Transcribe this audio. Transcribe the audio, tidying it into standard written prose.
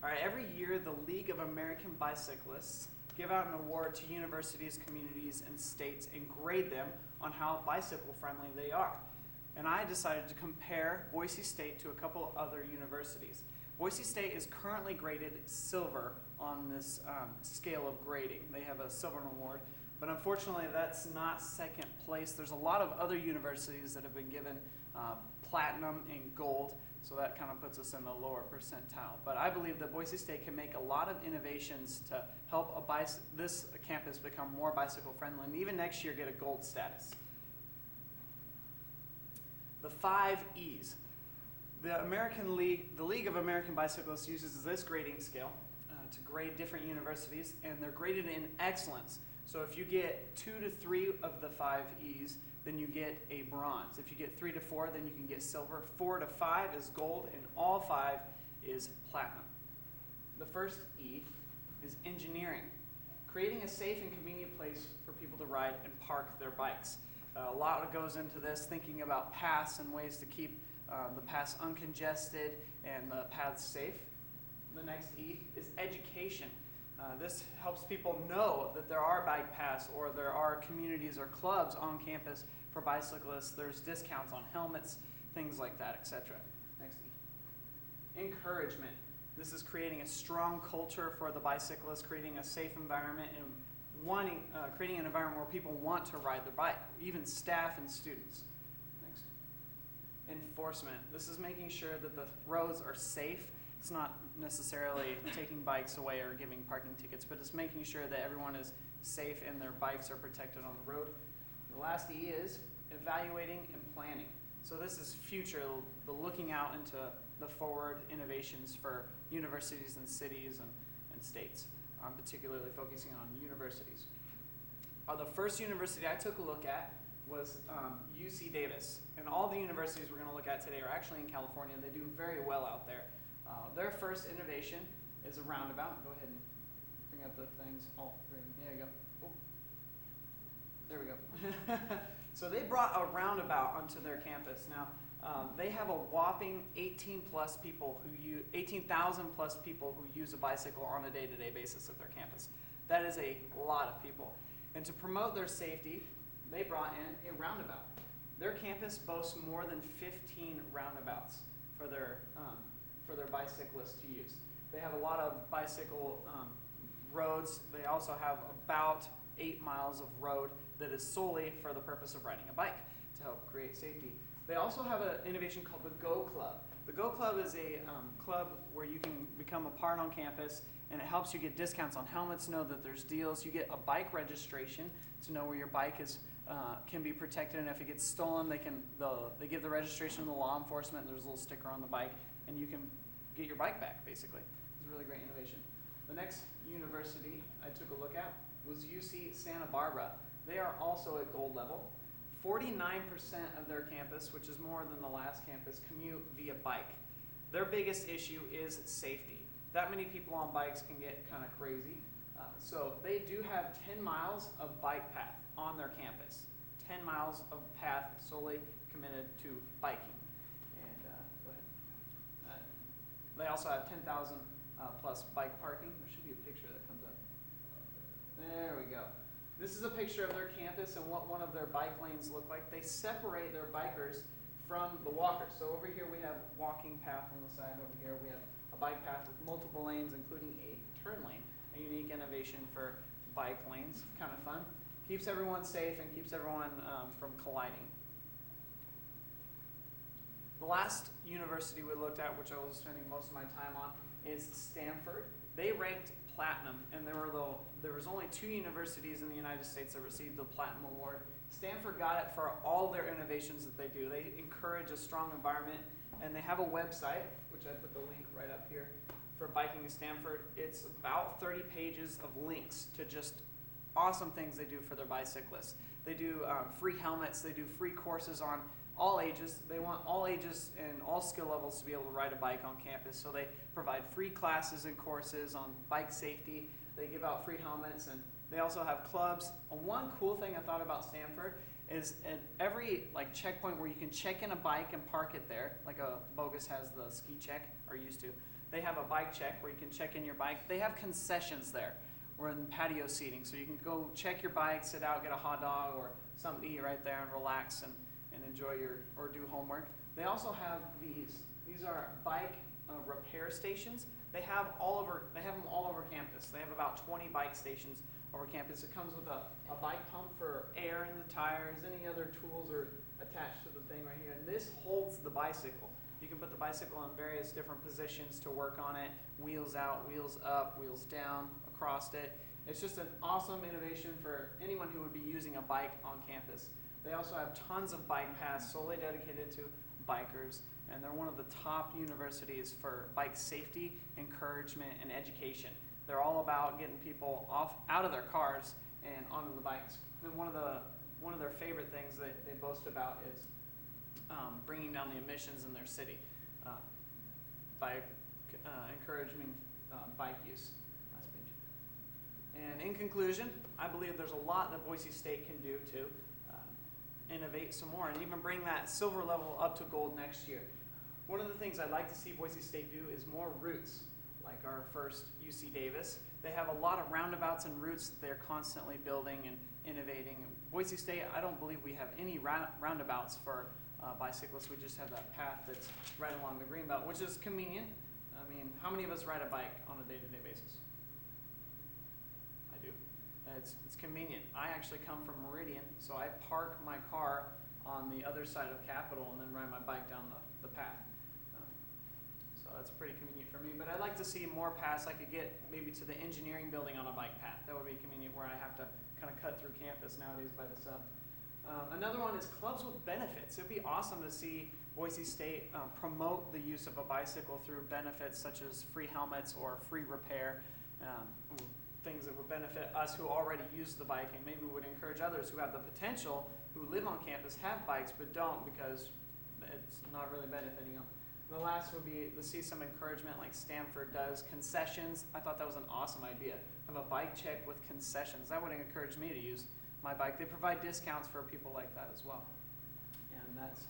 All right, every year the League of American Bicyclists give out an award to universities, communities, and states and grade them on how bicycle friendly they are. And I decided to compare Boise State to a couple other universities. Boise State is currently graded silver on this scale of grading. They have a silver award, but unfortunately that's not second place. There's a lot of other universities that have been given platinum and gold, so that kind of puts us in the lower percentile. But I believe that Boise State can make a lot of innovations to help this campus become more bicycle friendly and even next year get a gold status. The 5 E's. The League of American Bicyclists uses this grading scale to grade different universities, and they're graded in excellence. So if you get 2 to 3 of the 5 E's, then you get a bronze. If you get 3 to 4, then you can get silver. 4 to 5 is gold, and all 5 is platinum. The first E is engineering, creating a safe and convenient place for people to ride and park their bikes. A lot goes into this, thinking about paths and ways to keep the paths uncongested and the paths safe. The next E is education. This helps people know that there are bike paths or there are communities or clubs on campus for bicyclists. There's discounts on helmets, things like that, etc. Next E. Encouragement. This is creating a strong culture for the bicyclists, creating a safe environment, and creating an environment where people want to ride their bike, even staff and students. Next. Enforcement. This is making sure that the roads are safe. It's not necessarily taking bikes away or giving parking tickets, but it's making sure that everyone is safe and their bikes are protected on the road. The last E is evaluating and planning. So this is future, the looking out into the forward innovations for universities and cities and states. I'm particularly focusing on universities. The first university I took a look at was UC Davis. And all the universities we're going to look at today are actually in California. They do very well out there. Their first innovation is a roundabout. Go ahead and bring up the things. Oh, there you go. Oh. There we go. So they brought a roundabout onto their campus. Now, they have a whopping 18,000 plus people who use a bicycle on a day-to-day basis at their campus. That is a lot of people. And to promote their safety, they brought in a roundabout. Their campus boasts more than 15 roundabouts for their bicyclists to use. They have a lot of bicycle roads. They also have about 8 miles of road that is solely for the purpose of riding a bike to help create safety. They also have an innovation called the Go Club. The Go Club is a club where you can become a part on campus, and it helps you get discounts on helmets, know that there's deals. You get a bike registration to know where your bike can be protected, and if it gets stolen, they give the registration to the law enforcement. There's a little sticker on the bike, and you can get your bike back, basically. It's a really great innovation. The next university I took a look at was UC Santa Barbara. They are also at gold level. 49% of their campus, which is more than the last campus, commute via bike. Their biggest issue is safety. That many people on bikes can get kind of crazy. So they do have 10 miles of bike path on their campus. 10 miles of path solely committed to biking. And go ahead. They also have 10,000 plus bike parking. There should be a picture that comes up. There we go. This is a picture of their campus and what one of their bike lanes look like. They separate their bikers from the walkers. So over here we have walking path on the side. Over here we have a bike path with multiple lanes, including a turn lane. A unique innovation for bike lanes. Kind of fun. Keeps everyone safe and keeps everyone from colliding. The last university we looked at, which I was spending most of my time on, is Stanford. They ranked platinum, and there was only 2 universities in the United States that received the platinum award. Stanford got it for all their innovations that they do. They encourage a strong environment, and they have a website, which I put the link right up here, for biking in Stanford. It's about 30 pages of links to just awesome things they do for their bicyclists. They do free helmets. They do free courses on all ages. They want all ages and all skill levels to be able to ride a bike on campus. So they provide free classes and courses on bike safety. They give out free helmets, and they also have clubs. One cool thing I thought about Stanford is at every checkpoint where you can check in a bike and park it there, like a Bogus has the ski check, or used to, they have a bike check where you can check in your bike. They have concessions there. We're in patio seating, so you can go check your bike, sit out, get a hot dog or something to eat right there and relax and enjoy or do homework. They also have these. These are bike repair stations. They have them all over campus. They have about 20 bike stations over campus. It comes with a bike pump for air in the tires. Any other tools are attached to the thing right here. And this holds the bicycle. You can put the bicycle in various different positions to work on it. Wheels out, wheels up, wheels down, across it. It's just an awesome innovation for anyone who would be using a bike on campus. They also have tons of bike paths solely dedicated to bikers, and they're one of the top universities for bike safety, encouragement, and education. They're all about getting people out of their cars and onto the bikes. And one of their favorite things that they boast about is bringing down the emissions in their city by encouraging bike use. Last page. And in conclusion, I believe there's a lot that Boise State can do to innovate some more and even bring that silver level up to gold next year. One of the things I'd like to see Boise State do is more routes, like our first UC Davis. They have a lot of roundabouts and routes that they're constantly building and innovating. Boise State, I don't believe we have any roundabouts for bicyclists. We just have that path that's right along the green belt, which is convenient. I mean, how many of us ride a bike on a day-to-day basis? I do. It's convenient. I actually come from Meridian, so I park my car on the other side of Capitol and then ride my bike down the path. So that's pretty convenient for me. But I'd like to see more paths. I could get maybe to the engineering building on a bike path. That would be convenient where I have to kind of cut through campus nowadays by the sub. Another one is clubs with benefits. It would be awesome to see Boise State promote the use of a bicycle through benefits such as free helmets or free repair, things that would benefit us who already use the bike, and maybe would encourage others who have the potential, who live on campus, have bikes, but don't because it's not really benefiting them. And the last would be to see some encouragement like Stanford does, concessions. I thought that was an awesome idea. Have a bike check with concessions. That would encourage me to use my bike. They provide discounts for people like that as well. And that's